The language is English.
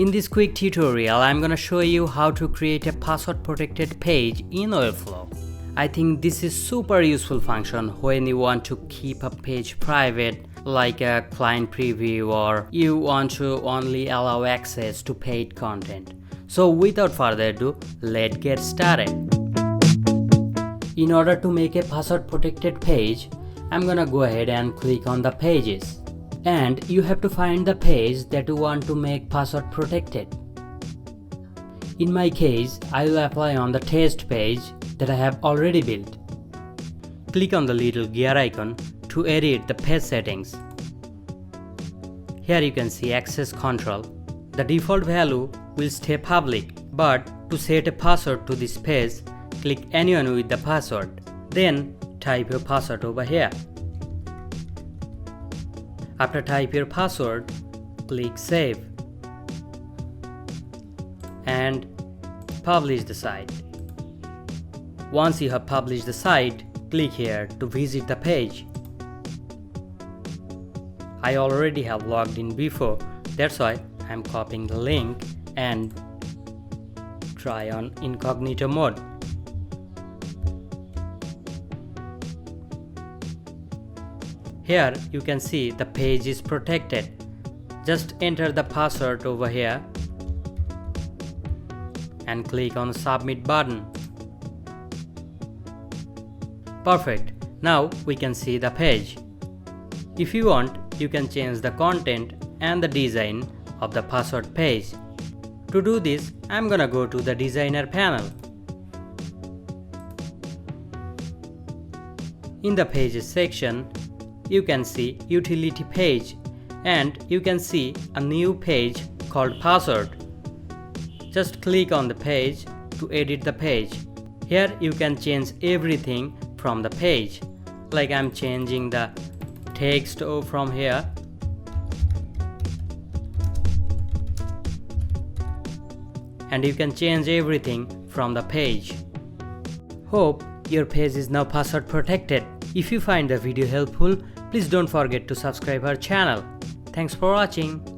In this quick tutorial, I'm gonna show you how to create a password protected page in Webflow. I think this is super useful function when you want to keep a page private, like a client preview, or you want to only allow access to paid content. So without further ado, let's get started. In order to make a password protected page, I'm gonna go ahead and click on the pages. And you have to find the page that you want to make password protected. In my case, I will apply on the test page that I have already built. Click on the little gear icon to edit the page settings. Here you can see access control. The default value will stay public, but to set a password to this page, click anyone with the password. Then type your password over here. After type your password, click Save and publish the site. Once you have published the site, click here to visit the page. I already have logged in before, that's why I'm copying the link and try on incognito mode. Here you can see the page is protected. Just enter the password over here and click on the submit button. Perfect. Now we can see the page. If you want, you can change the content and the design of the password page. To do this, I'm gonna go to the designer panel. In the pages section, you can see utility page and you can see a new page called password. Just click on the page to edit the page. Here you can change everything from the page, like I'm changing the text from here. And you can change everything from the page. Hope your page is now password protected. If you find the video helpful, please don't forget to subscribe our channel. Thanks for watching.